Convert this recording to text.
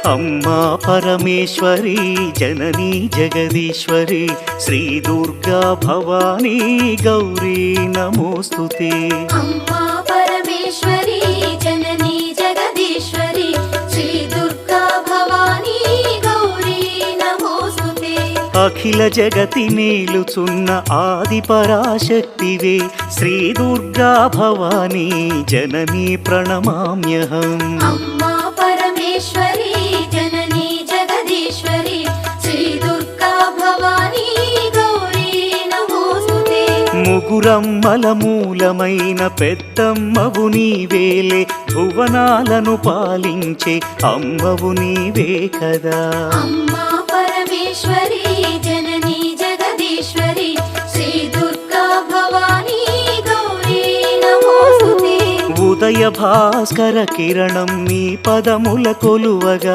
अम्मा परमेश्वरी जननी जगदीश्वरी श्री दुर्गा भवानी गौरी नमोस्तुते। अम्मा परमेश्वरी जननी जगदीश्वरी श्री दुर्गा भवानी गौरी नमोस्तुते। अखिल जगति मेलुचुन्न आदि पराशक्तिवे श्री दुर्गा भवानी जननी प्रणमाम्यहम्। अम्मा परमेश्वरी जननी जगदीश्वरी श्री दुर्गा भवानी गौरी नमोस्तुते। ముగురమ్మల మూలమైన పెద్దమ్మవు నీవేలే భువనాలను పాలించే అమ్మవు నీవే కదా। अम्मा परमेश्वरी जननी जगदीश्वरी श्री दुर्गा भवानी गौरी नमोस्तुते। ఉదయ భాస్కర కిరణం నీ పదముల కొలువగా